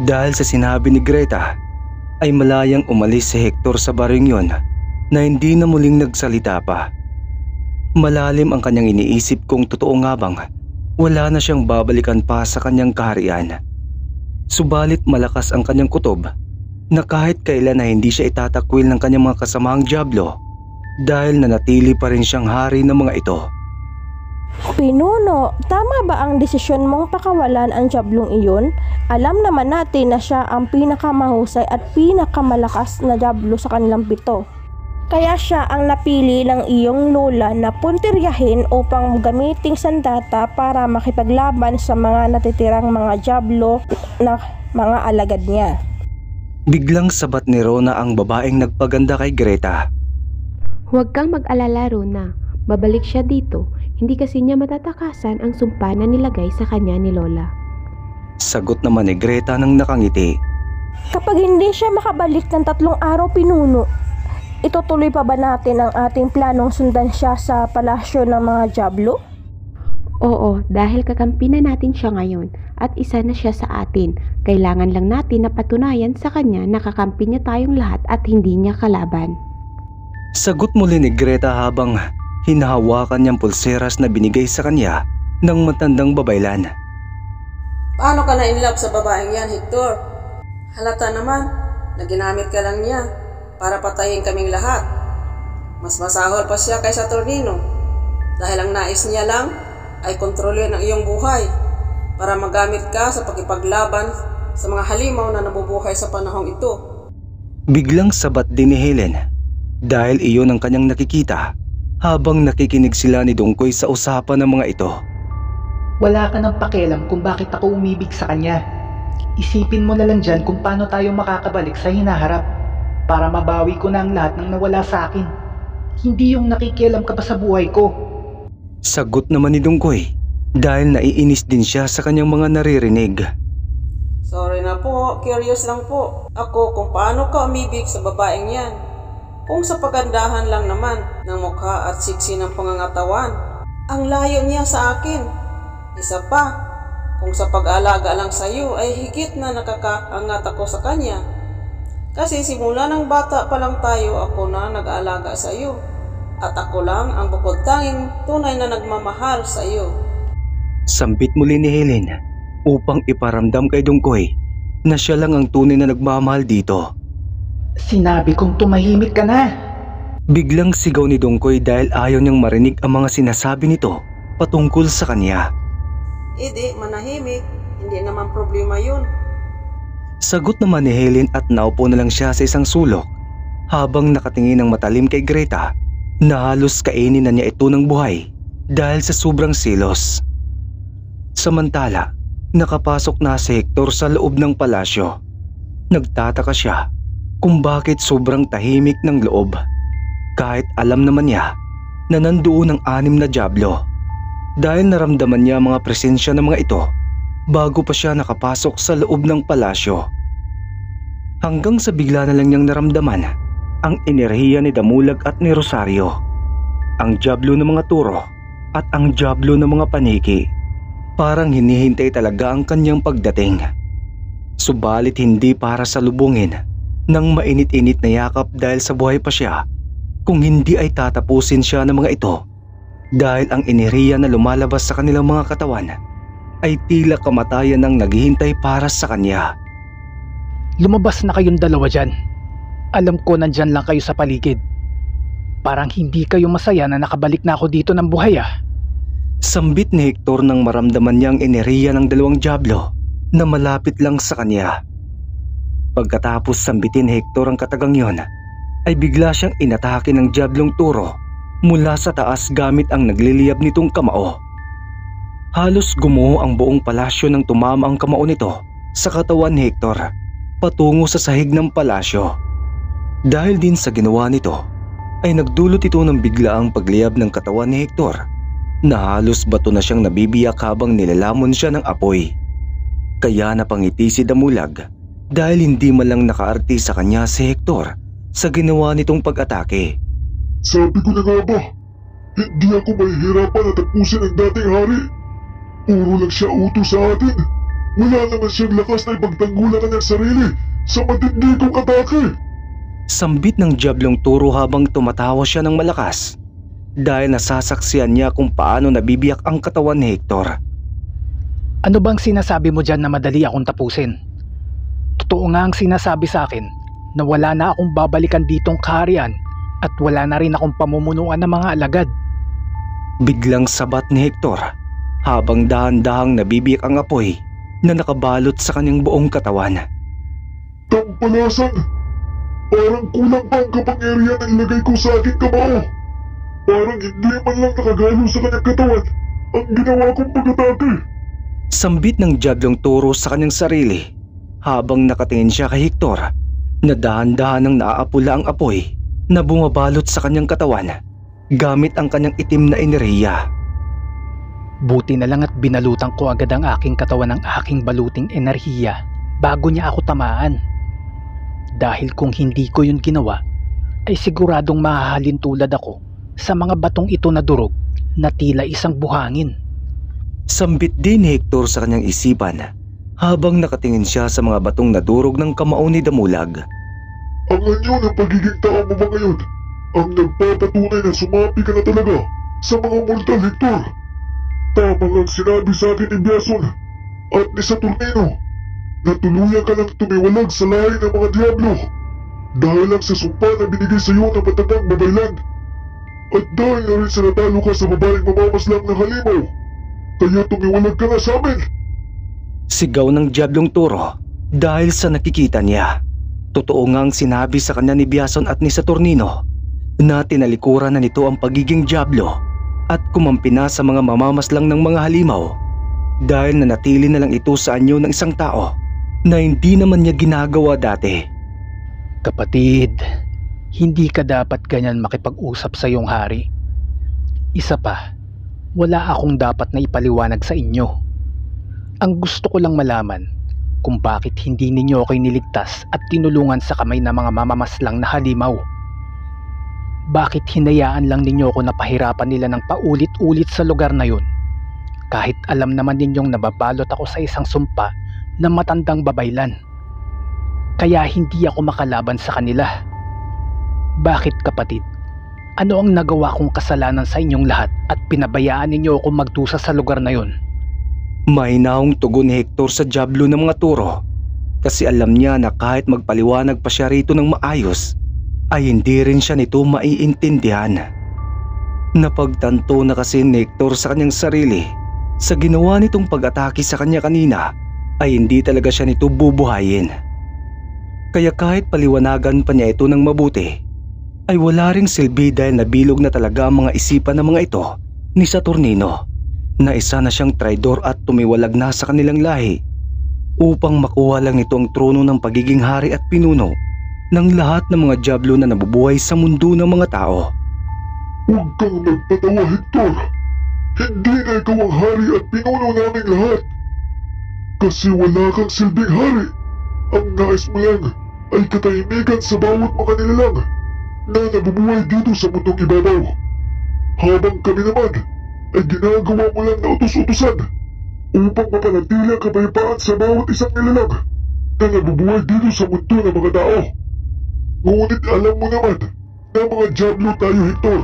Dahil sa sinabi ni Greta, ay malayang umalis si Hector sa baryong yon na hindi na muling nagsalita pa. Malalim ang kanyang iniisip kung totoo nga bang wala na siyang babalikan pa sa kanyang kaharian. Subalit malakas ang kanyang kutob na kahit kailan na hindi siya itatakwil ng kanyang mga kasamahang dyablo dahil nanatili pa rin siyang hari ng mga ito. Pinuno, tama ba ang desisyon mong pakawalan ang Diablong iyon? Alam naman natin na siya ang pinakamahusay at pinakamalakas na Diablo sa kanilang 7. Kaya siya ang napili ng iyong lola na puntiryahin upang gamiting sandata para makipaglaban sa mga natitirang mga Diablo na mga alagad niya. Biglang sabat ni Rona ang babaeng nagpaganda kay Greta. Huwag kang mag-alala, Rona. Babalik siya dito. Hindi kasi niya matatakasan ang sumpa na nilagay sa kanya ni Lola. Sagot naman ni Greta nang nakangiti. Kapag hindi siya makabalik ng 3 araw, Pinuno, itutuloy pa ba natin ang ating planong sundan siya sa palasyo ng mga Diablo? Oo, dahil kakampi na natin siya ngayon at isa na siya sa atin. Kailangan lang natin na patunayan sa kanya na kakampi niya tayong lahat at hindi niya kalaban. Sagot muli ni Greta habang hinahawakan niyang pulseras na binigay sa kanya ng matandang babaylan. Paano ka na-inlove sa babaeng yan, Hector? Halata naman na ginamit ka lang niya para patayin kaming lahat. Mas masahol pa siya kaysa Tornino dahil ang nais niya lang ay kontrolin ang iyong buhay para magamit ka sa pakipaglaban sa mga halimaw na nabubuhay sa panahong ito. Biglang sabat din ni Helen dahil iyon ang kanyang nakikita habang nakikinig sila ni Dungkoy sa usapan ng mga ito. Wala ka ng pakialam kung bakit ako umibig sa kanya. Isipin mo na lang dyan kung paano tayo makakabalik sa hinaharap para mabawi ko na ang lahat ng nawala sa akin. Hindi yung nakikialam ka pa sa buhay ko. Sagot naman ni Dungkoy dahil naiinis din siya sa kanyang mga naririnig. Sorry na po, curious lang po ako kung paano ka umibig sa babaeng yan. Kung sa pagandahan lang naman ng mukha at siksi ng pangangatawan, ang layo niya sa akin. Isa pa, kung sa pag-alaga lang sa iyo ay higit na nakakaangat ako sa kanya. Kasi simula ng bata pa lang tayo ako na nag-aalaga sa iyo. At ako lang ang bukod tanging tunay na nagmamahal sa iyo. Sambit muli ni Helen upang iparamdam kay Dungkoy na siya lang ang tunay na nagmamahal dito. Sinabi kong tumahimik ka na. Biglang sigaw ni Dungkoy dahil ayaw niyang marinig ang mga sinasabi nito patungkol sa kanya. Hindi, manahimik. Hindi naman problema yun. Sagot naman ni Helen at naupo na lang siya sa isang sulok habang nakatingin ng matalim kay Greta na halos kainin na niya ito ng buhay dahil sa sobrang silos. Samantala, nakapasok na si Hector sa loob ng palasyo. Nagtataka siya kung bakit sobrang tahimik ng loob kahit alam naman niya na nandoon ang 6 na Diablo dahil naramdaman niya mga presensya ng mga ito bago pa siya nakapasok sa loob ng palasyo. Hanggang sa bigla na lang niyang naramdaman ang enerhiya ni Damulag at ni Rosario, ang Diablo ng mga Turo at ang Diablo ng mga Paniki. Parang hinihintay talaga ang kanyang pagdating. Subalit hindi para salubungin ng mainit-init na yakap dahil sa buhay pa siya, kung hindi ay tatapusin siya ng mga ito dahil ang enerhiya na lumalabas sa kanilang mga katawan ay tila kamatayan ang naghihintay para sa kanya. Lumabas na kayong dalawa dyan. Alam ko nandyan lang kayo sa paligid. Parang hindi kayo masaya na nakabalik na ako dito ng buhay ah. Sambit ni Hector nang maramdaman niya ang enerhiya ng 2 Diablo na malapit lang sa kanya. Pagkatapos sambitin ni Hector ang katagang yon, ay bigla siyang inatake ng Diablong Turo mula sa taas gamit ang nagliliyab nitong kamao. Halos gumuho ang buong palasyo nang tumama ang kamao nito sa katawan ni Hector patungo sa sahig ng palasyo. Dahil din sa ginawa nito ay nagdulot ito ng biglaang pagliyab ng katawan ni Hector na halos bato na siyang nabibiyak habang nilalamon siya ng apoy. Kaya napangiti si Damulag dahil hindi man lang nakaarte sa kanya si Hector sa ginawa nitong pag-atake. Sabi ko na nga ba, hindi ako mahihirapan na tapusin ang dating hari. Puro lang siya utos sa atin. Wala naman siyang lakas na ipagtanggol ang kanyang sarili sa matindi kong atake. Sambit ng Diablong Turo habang tumatawa siya ng malakas dahil nasasaksihan niya kung paano nabibiyak ang katawan ni Hector. Ano bang sinasabi mo dyan na madali akong tapusin? Totoo nga ang sinasabi sa akin na wala na akong babalikan ditong kaharian at wala na rin akong pamumunuan ng mga alagad. Biglang sabat ni Hector habang dahan-dahang nabibiyak ang apoy na nakabalot sa kanyang buong katawan. Tampalasan! Parang kulang pa ang kapangyarihan na ilagay ko sa aking kamao. Parang hindi man lang nakagalo sa kanyang katawan ang ginawa kong pag-atake. Sambit ng Diablong Turo sa kanyang sarili habang nakatingin siya kay Hector na dahan-dahan nang naaapula ang apoy na bumabalot sa kanyang katawan gamit ang kanyang itim na enerhiya. Buti na lang at binalutan ko agad ang aking katawan ng aking baluting enerhiya bago niya ako tamaan. Dahil kung hindi ko yun ginawa, ay siguradong mahahalin tulad ako sa mga batong ito na durog na tila isang buhangin. Sambit din ni Hector sa kanyang isipan habang nakatingin siya sa mga batong nadurog ng kamao ni Damulag. Ang anyo ng pagiging tao mo ba ngayon ang nagpapatunay na sumapi ka na talaga sa mga mortal, Hector? Tama ang sinabi sa akin ni Biason at ni Saturnino na tuluyan ka lang tumiwalag sa lahi ng mga Diablo dahil lang sa sumpa na binigay sa iyo ng matandang babaylan at dahil na rin sa natalo ka sa babaeng mamamaslang ng halimaw, kaya tumiwalag ka na sa amin. Sigaw ng Diablong Turo dahil sa nakikita niya. Totoo ngang sinabi sa kanya ni Biason at ni Saturnino na tinalikuran na nito ang pagiging Diablo at kumampi na sa mga mamamaslang ng mga halimaw dahil nanatili na lang ito sa anyo ng isang tao na hindi naman niya ginagawa dati. Kapatid, hindi ka dapat ganyan makipag-usap sa iyong hari. Isa pa, wala akong dapat na ipaliwanag sa inyo. Ang gusto ko lang malaman kung bakit hindi ninyo ako niligtas at tinulungan sa kamay ng mga mamamaslang na halimaw. Bakit hinayaan lang ninyo ako na pahirapan nila ng paulit-ulit sa lugar na yun? Kahit alam naman ninyong nababalot ako sa isang sumpa ng matandang babaylan. Kaya hindi ako makalaban sa kanila. Bakit kapatid? Ano ang nagawa kong kasalanan sa inyong lahat at pinabayaan ninyo ako magdusa sa lugar na yun? Mahinahong tugon ni Hector sa Diablo ng mga Turo kasi alam niya na kahit magpaliwanag pa siya rito ng maayos ay hindi rin siya nito maiintindihan. Napagtanto na kasi ni Hector sa kanyang sarili sa ginawa nitong pag-atake sa kanya kanina ay hindi talaga siya nito bubuhayin. Kaya kahit paliwanagan pa niya ito ng mabuti ay wala ring silbi dahil nabilog na talaga ang mga isipan ng mga ito ni Saturnino na isa na siyang traidor at tumiwalag na sa kanilang lahi upang makuha lang nito ang trono ng pagiging hari at pinuno ng lahat ng mga Diablo na nabubuhay sa mundo ng mga tao. Huwag kang magpatawa, Hector. Hindi na ikaw ang hari at pinuno naming lahat. Kasi wala kang silbing hari. Ang nais mo lang ay katahimikan sa bawat mga nilalang na nabubuhay dito sa mundong ibabaw. Habang kami naman ay ginagawa mo lang na utos-utusan upang mapanatili ang kapayapaan sa bawat isang nilalang na nabubuhay dito sa mundo ng mga tao. Ngunit alam mo naman na mga Diablo tayo, Hector.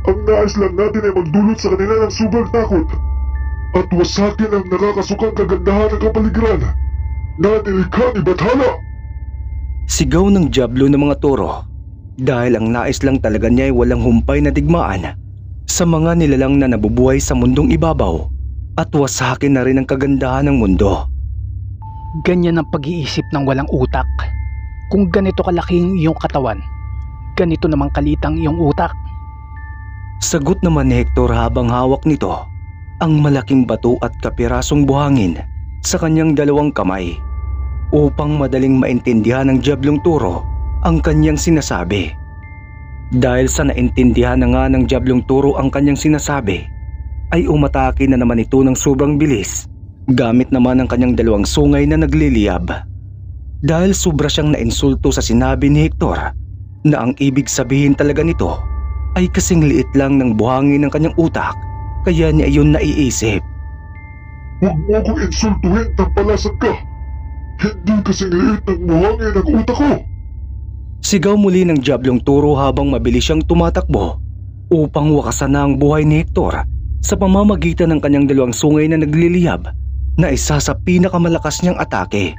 Ang nais lang natin ay magdulot sa kanila ng sobrang takot at wasakin ang nakakasukang kagandahan ng kapaligiran na nilikha ni Bathala. Sigaw ng Diablo ng mga Turo dahil ang nais lang talaga niya ay walang humpay na digmaan sa mga nilalang na nabubuhay sa mundong ibabaw at wasakin na rin ang kagandahan ng mundo. Ganyan ang pag-iisip ng walang utak. Kung ganito kalaki ang iyong katawan, ganito namang kalitang iyong utak. Sagot naman ni Hector habang hawak nito ang malaking bato at kapirasong buhangin sa kanyang dalawang kamay upang madaling maintindihan ng Diablong Turo ang kanyang sinasabi. Dahil sa naintindihan na nga ng Diablong Turo ang kanyang sinasabi, ay umatake na naman ito ng sobrang bilis gamit naman ang kanyang dalawang sungay na nagliliyab. Dahil sobra siyang nainsulto sa sinabi ni Hector na ang ibig sabihin talaga nito ay kasing liit lang ng buhangin ng kanyang utak kaya niya iyon naiisip. Huwag mo akong insultuhin ng palasan ka. Hindi kasing liit ng buhangin ang utak ko. Sigaw muli ng Diablong Turo habang mabilis siyang tumatakbo upang wakasan na ang buhay ni Hector sa pamamagitan ng kanyang dalawang sungay na nagliliyab na isa sa pinakamalakas niyang atake.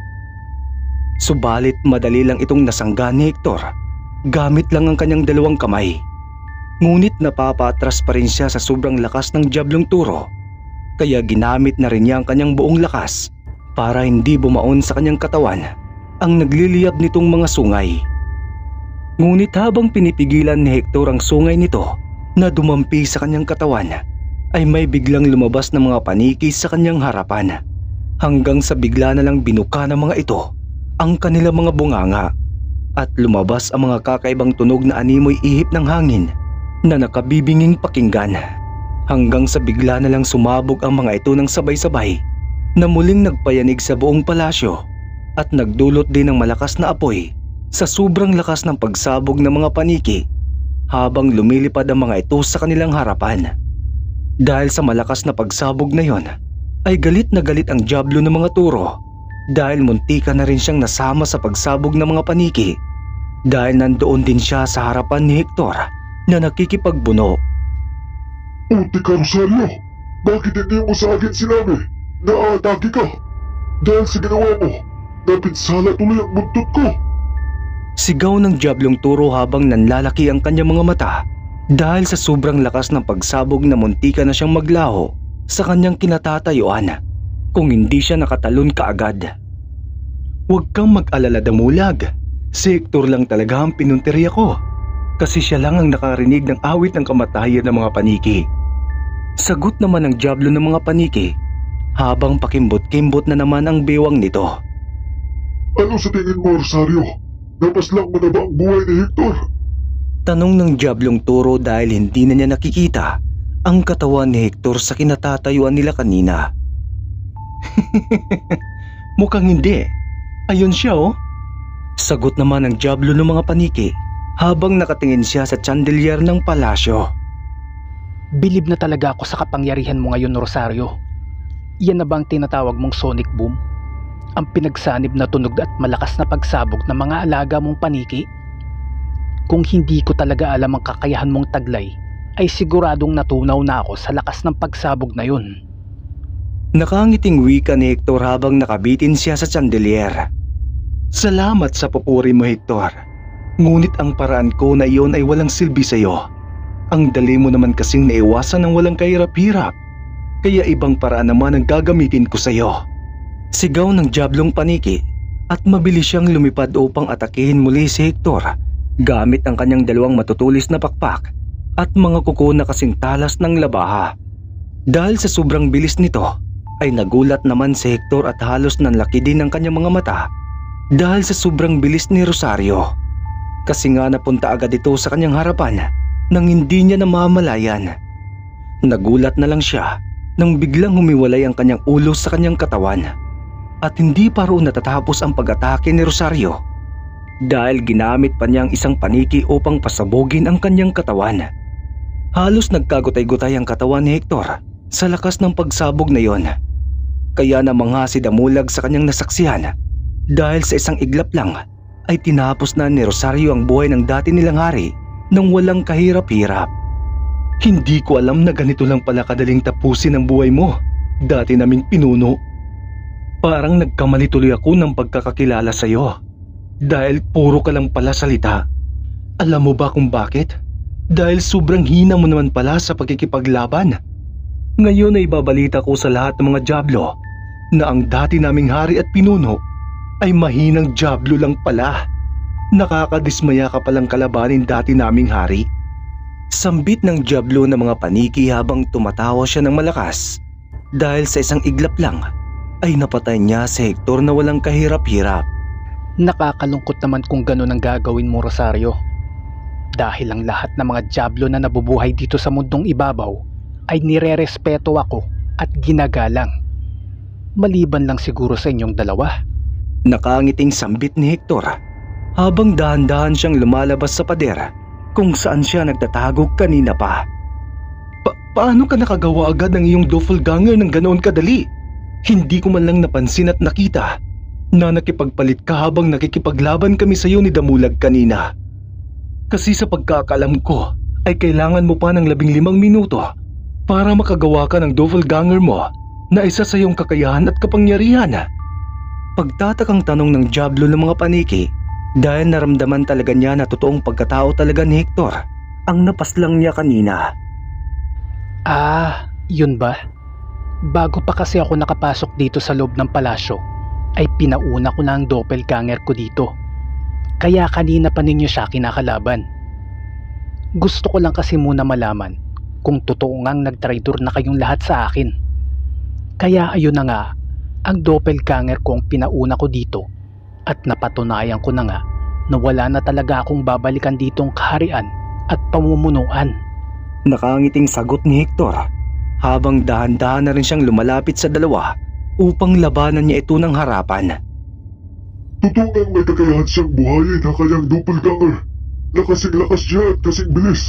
Subalit madali lang itong nasangga ni Hector gamit lang ang kanyang dalawang kamay. Ngunit napapatras pa rin siya sa sobrang lakas ng Diablong Turo, kaya ginamit na rin niya ang kanyang buong lakas para hindi bumaon sa kanyang katawan ang nagliliyab nitong mga sungay. Ngunit habang pinipigilan ni Hector ang sungay nito na dumampi sa kanyang katawan, ay may biglang lumabas na mga paniki sa kanyang harapan, hanggang sa bigla na lang binuka ng mga ito ang kanilang mga bunganga at lumabas ang mga kakaibang tunog na animoy ihip ng hangin na nakabibinging pakinggan, hanggang sa bigla na lang sumabog ang mga ito ng sabay-sabay na muling nagpayanig sa buong palasyo at nagdulot din ng malakas na apoy sa sobrang lakas ng pagsabog ng mga paniki habang lumilipad ang mga ito sa kanilang harapan. Dahil sa malakas na pagsabog na yon, ay galit na galit ang Diablo ng mga Turo dahil muntika na rin siyang nasama sa pagsabog ng mga paniki dahil nandoon din siya sa harapan ni Hector na nakikipagbuno. Unti ka, Rosario. Bakit hindi mo sa akin sinabi na aatake ka? Dahil sa ginawa mo, napinsala tuloy ang buntot ko. Sigaw ng Diablong Turo habang nanlalaki ang kanyang mga mata dahil sa sobrang lakas ng pagsabog na muntika na siyang maglaho sa kanyang kinatatayuan kung hindi siya nakatalon kaagad. Huwag kang mag-alala, Damulag. Si Hector lang talaga ang pinunteriya ko kasi siya lang ang nakarinig ng awit ng kamatayan ng mga paniki. Sagot naman ng Diablo ng mga paniki habang pakimbot-kimbot na naman ang bewang nito. Ano sa tingin mo, Rosario? Napaslang mo na ba ang buhay ni Hector? Tanong ng Diablong Turo dahil hindi na niya nakikita ang katawan ni Hector sa kinatatayuan nila kanina. Mukhang hindi. Ayun siya, oh. Sagot naman ng Diablo ng mga paniki habang nakatingin siya sa chandelier ng palasyo. Bilib na talaga ako sa kapangyarihan mo ngayon, Rosario. Yan na ba ang tinatawag mong sonic boom? Ang pinagsanib na tunog at malakas na pagsabog ng mga alaga mong paniki? Kung hindi ko talaga alam ang kakayahan mong taglay, ay siguradong natunaw na ako sa lakas ng pagsabog na yun. Nakangiting wika ni Hector habang nakabitin siya sa chandelier. Salamat sa papuri mo, Hector. Ngunit ang paraan ko na iyon ay walang silbi sa iyo. Ang dali mo naman kasing naiwasan ng walang kahirap-hirap. Kaya ibang paraan naman ang gagamitin ko sa iyo. Sigaw ng Diablong paniki at mabilis siyang lumipad upang atakihin muli si Hector gamit ang kanyang dalawang matutulis na pakpak at mga kuko na kasing talas ng labaha. Dahil sa sobrang bilis nito ay nagulat naman si Hector at halos nanlaki din ang kanyang mga mata dahil sa sobrang bilis ni Rosario. Kasi nga napunta agad ito sa kanyang harapan nang hindi niya namamalayan. Nagulat na lang siya nang biglang humiwalay ang kanyang ulo sa kanyang katawan. At hindi pa roon natatapos ang pag-atake ni Rosario dahil ginamit pa niyang isang paniki upang pasabugin ang kanyang katawan. Halos nagkagutay-gutay ang katawan ni Hector sa lakas ng pagsabog na yon. Kaya namangha si Damulag sa kanyang nasaksihan dahil sa isang iglap lang ay tinapos na ni Rosario ang buhay ng dati nilang hari nang walang kahirap-hirap. Hindi ko alam na ganito lang pala kadaling tapusin ang buhay mo. Dati naming pinuno. Parang nagkamali tuloy ako ng pagkakakilala sa iyo. Dahil puro ka lang pala salita. Alam mo ba kung bakit? Dahil sobrang hina mo naman pala sa pagkikipaglaban. Ngayon ay babalita ko sa lahat ng mga Diablo na ang dati naming hari at pinuno ay mahinang Diablo lang pala. Nakakadismaya ka palang kalabanin dati naming hari. Sambit ng Diablo ng mga paniki habang tumatawa siya ng malakas dahil sa isang iglap lang ay napatay niya si Hector na walang kahirap-hirap. Nakakalungkot naman kung gano'n ang gagawin mo, Rosario. Dahil ang lahat ng mga Diablo na nabubuhay dito sa mundong ibabaw ay nire-respeto ako at ginagalang. Maliban lang siguro sa inyong dalawa. Nakangiting sambit ni Hector habang dahan-dahan siyang lumalabas sa pader kung saan siya nagtatago kanina pa. Paano ka nakagawa agad ng iyong doppelganger ng ganoon kadali? Hindi ko man lang napansin at nakita na nakipagpalit ka habang nakikipaglaban kami sa iyo ni Damulag kanina. Kasi sa pagkakaalam ko ay kailangan mo pa ng 15 minuto para makagawa ka ng doppelganger mo na isa sa iyong kakayahan at kapangyarihan. Pagtatakang tanong ng Diablo ng mga paniki dahil naramdaman talaga niya na totoong pagkatao talaga ni Hector ang napaslang niya kanina. Yun ba? Bago pa kasi ako nakapasok dito sa loob ng palasyo, ay pinauna ko na ang doppelganger ko dito. Kaya kanina pa ninyo siya kinakalaban. Gusto ko lang kasi muna malaman kung totoo ngang nagtraidor na kayong lahat sa akin. Kaya ayun na nga, ang doppelganger ko ang pinauna ko dito at napatunayan ko na nga na wala na talaga akong babalikan ditong kaharian at pamumunuan. Nakangiting sagot ni Hector habang dahan-dahan na rin siyang lumalapit sa dalawa upang labanan niya ito ng harapan. Totoo nang may kakayahan siyang buhayin ang kanyang doppelganger na kasing lakas niya at kasing bilis.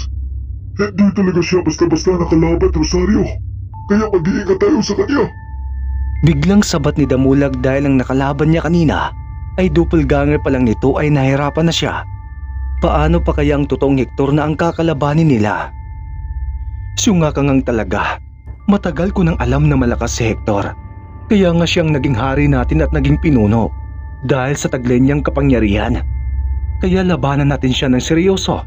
Hindi talaga siya basta-basta nakalaban, Rosario. Kaya mag-iingat tayo sa kanya. Biglang sabat ni Damulag dahil ang nakalaban niya kanina ay doppelganger pa lang nito ay nahirapan na siya. Paano pa kaya ang totoong Hector na ang kakalabanin nila? Syunga ka ngang talaga. Matagal ko nang alam na malakas si Hector. Kaya nga siyang naging hari natin at naging pinuno dahil sa taglay niyang kapangyarihan. Kaya labanan natin siya ng seryoso.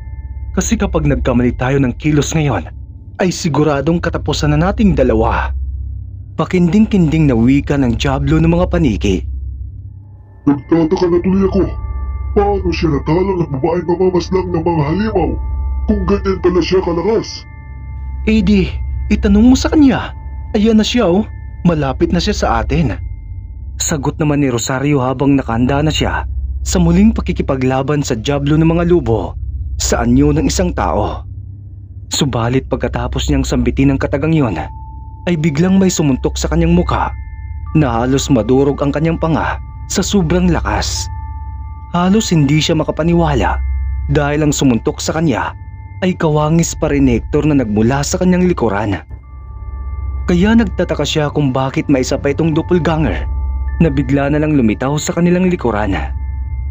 Kasi kapag nagkamali tayo ng kilos ngayon, ay siguradong katapusan na nating dalawa. Pakinding-kinding na wika ng Diablo ng mga paniki. Nagtataka na tuloy ako. Paano siya natalang at babaeng mamamaslang ng mga halimaw kung ganyan pala siya kalakas? Di, itanong mo sa kanya. Ayan na siya oh. Malapit na siya sa atin. Sagot naman ni Rosario habang nakahanda na siya sa muling pakikipaglaban sa Diablo ng mga lubo sa anyo ng isang tao. Subalit pagkatapos niyang sambitin ang katagang yon, ay biglang may sumuntok sa kanyang mukha na halos madurog ang kanyang panga sa sobrang lakas. Halos hindi siya makapaniwala dahil ang sumuntok sa kanya ay kawangis pa rin ni Hector na nagmula sa kanyang likuran. Kaya nagtataka siya kung bakit maisa pa itong doppelganger na bigla na lang lumitaw sa kanilang likuran.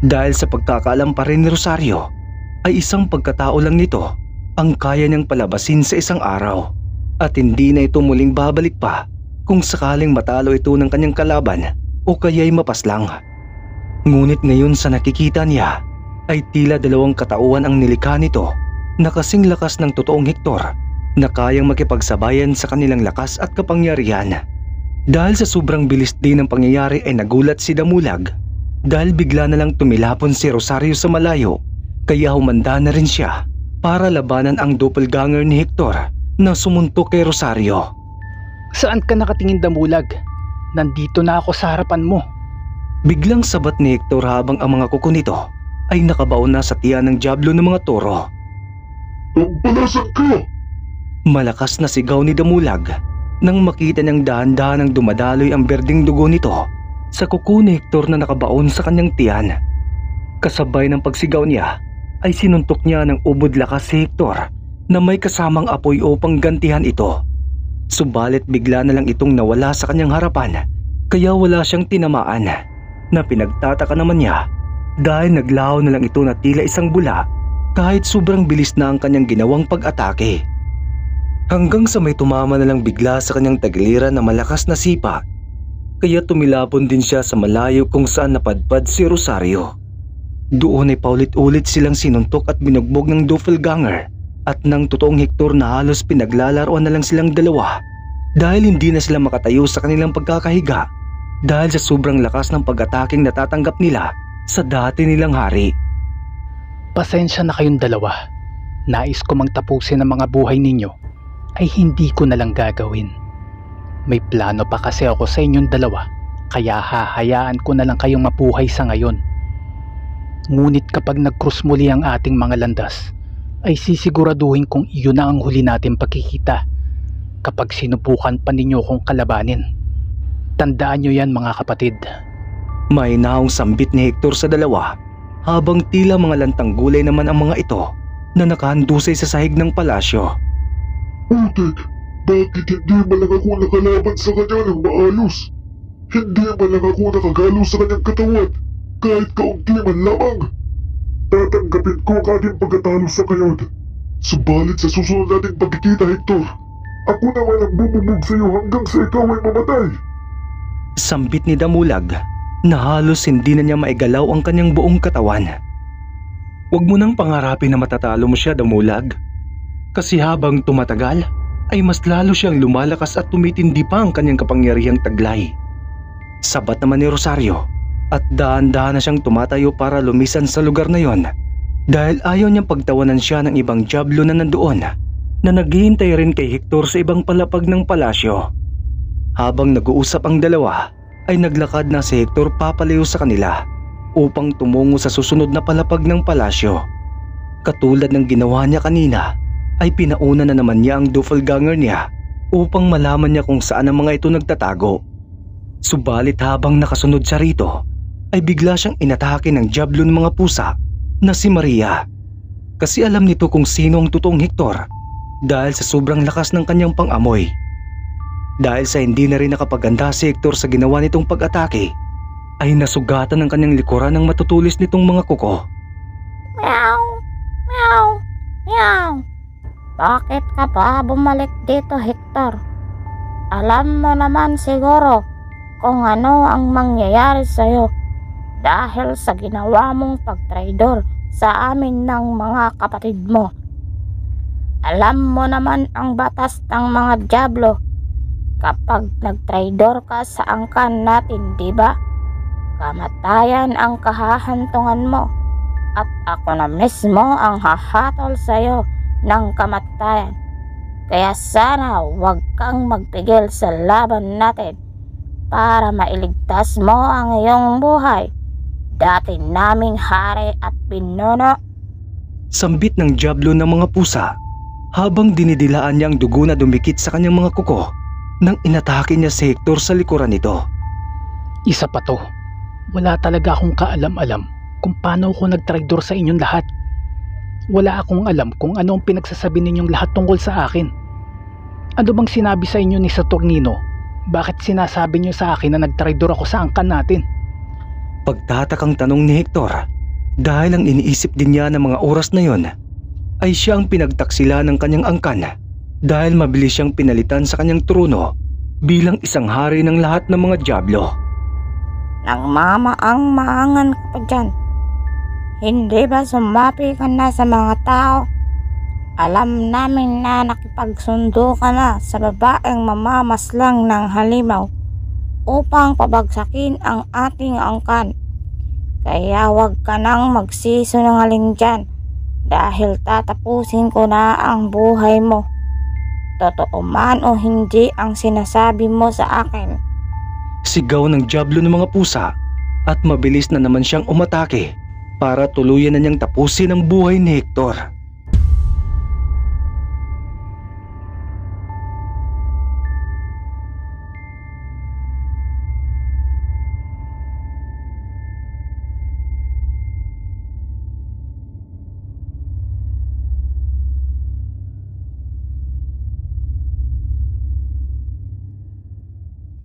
Dahil sa pagkakaalam pa rin ni Rosario ay isang pagkatao lang nito ang kaya niyang palabasin sa isang araw at hindi na ito muling babalik pa kung sakaling matalo ito ng kanyang kalaban o kaya'y mapaslang. Ngunit ngayon sa nakikita niya ay tila dalawang katauhan ang nilikha nito na kasing lakas ng totoong Hector na kayang makipagsabayan sa kanilang lakas at kapangyarihan. Dahil sa sobrang bilis din ng pangyayari ay nagulat si Damulag dahil bigla na lang tumilapon si Rosario sa malayo kaya humanda na rin siya para labanan ang doppelganger ni Hector na sumuntok kay Rosario. Saan ka nakatingin, Damulag? Nandito na ako sa harapan mo. Biglang sabat ni Hector habang ang mga kuko nito ay nakabaon na sa tiyan ng Diablo ng mga toro. Pampalasan ka! Malakas na sigaw ni Damulag nang makita niyang dahan-dahan ang dumadaloy ang berdeng dugo nito sa kuko ni Hector na nakabaon sa kanyang tiyan. Kasabay ng pagsigaw niya ay sinuntok niya ng ubod lakas si Hector na may kasamang apoy upang gantihan ito. Subalit bigla na lang itong nawala sa kanyang harapan kaya wala siyang tinamaan na pinagtataka naman niya dahil naglaho na lang ito na tila isang bula kahit sobrang bilis na ang kanyang ginawang pag-atake. Hanggang sa may tumama na lang bigla sa kanyang tagiliran na malakas na sipa kaya tumilapon din siya sa malayo kung saan napadpad si Rosario. Doon ay paulit-ulit silang sinuntok at binugbog ng doppelganger at ng totoong Hector na halos pinaglalaroan na lang silang dalawa dahil hindi na sila makatayo sa kanilang pagkakahiga dahil sa sobrang lakas ng pag-ataking natatanggap nila sa dati nilang hari. Pasensya na kayong dalawa. Nais ko mang tapusin ang mga buhay ninyo ay hindi ko na lang gagawin. May plano pa kasi ako sa inyong dalawa kaya hahayaan ko na lang kayong mabuhay sa ngayon. Ngunit kapag nag-cross muli ang ating mga landas ay sisiguraduhin kong iyon na ang huli natin pagkikita kapag sinubukan pa ninyo kong kalabanin. Tandaan nyo yan mga kapatid. May naong sambit ni Hector sa dalawa habang tila mga lantang gulay naman ang mga ito na nakahandusay sa sahig ng palasyo. Putik, bakit hindi man lang ako nakalaban sa kanya ng maayos? Hindi man lang ako nakagalo sa kanyang katawan, kahit kaunti man lamang. Tatanggapin ko ang ating pagkatalo sa kayon. Subalit sa susunod nating pagkikita, Hector, ako naman ang bumubog sa iyo hanggang sa ikaw ay mamatay. Sambit ni Damulag na halos hindi na niya maigalaw ang kanyang buong katawan. Huwag mo nang pangarapin na matatalo mo siya, Damulag. Kasi habang tumatagal, ay mas lalo siyang lumalakas at tumitindi pa ang kanyang kapangyarihang taglay. Sabat naman ni Rosario at dahan-dahan na siyang tumatayo para lumisan sa lugar na yon dahil ayaw niyang pagtawanan siya ng ibang Diablo na nandoon na naghihintay rin kay Hector sa ibang palapag ng palasyo. Habang nag-uusap ang dalawa ay naglakad na si Hector papalayo sa kanila upang tumungo sa susunod na palapag ng palasyo. Katulad ng ginawa niya kanina ay pinauna na naman niya ang doppelganger niya upang malaman niya kung saan ang mga ito nagtatago. Subalit habang nakasunod siya rito ay bigla siyang inatake ng Diablo ng mga pusa na si Maria. Kasi alam nito kung sino ang totoong Hector dahil sa sobrang lakas ng kanyang pang-amoy. Dahil sa hindi na rin nakapaganda si Hector sa ginawa nitong pag-atake ay nasugatan ng kanyang likuran ng matutulis nitong mga kuko. Meow! Meow! Meow! Bakit ka pa bumalik dito, Hector? Alam mo naman siguro kung ano ang mangyayari sa'yo dahil sa ginawa mong pagtraidor sa amin ng mga kapatid mo. Alam mo naman ang batas ng mga Diablo. Kapag nagtraidor ka sa angkan natin, di ba? Kamatayan ang kahahantungan mo at ako na mismo ang hahatol sa'yo ng kamatayan. Kaya sana huwag kang magpigil sa laban natin para mailigtas mo ang iyong buhay, dati naming hari at pinuno. Sambit ng Diablo ng mga pusa habang dinidilaan niya ang dugo na dumikit sa kanyang mga kuko nang inatake niya si Hector sa likuran nito. Isa pa to, wala talaga akong kaalam-alam kung paano ako nagtraidor sa inyong lahat. Wala akong alam kung ano ang pinagsasabi ninyong lahat tungkol sa akin. Ano bang sinabi sa inyo ni Saturnino? Bakit sinasabi niyo sa akin na nagtraidor ako sa angkan natin? Pagtatakang tanong ni Hector dahil ang iniisip din niya ng mga oras na yon ay siya ang pinagtaksila ng kanyang angkan dahil mabilis siyang pinalitan sa kanyang trono bilang isang hari ng lahat ng mga Diablo. Nagmamaang-maangan ka pa dyan. Hindi ba sumapi ka na sa mga tao? Alam namin na nakipagsundo ka na sa babaeng mamamaslang ng halimaw upang pabagsakin ang ating angkan. Kaya huwag ka nang magsisinungaling dyan dahil tatapusin ko na ang buhay mo. Totoo man o hindi ang sinasabi mo sa akin. Sigaw ng Diablo ng mga pusa at mabilis na naman siyang umatake para tuluyan na niyang tapusin ang buhay ni Hector.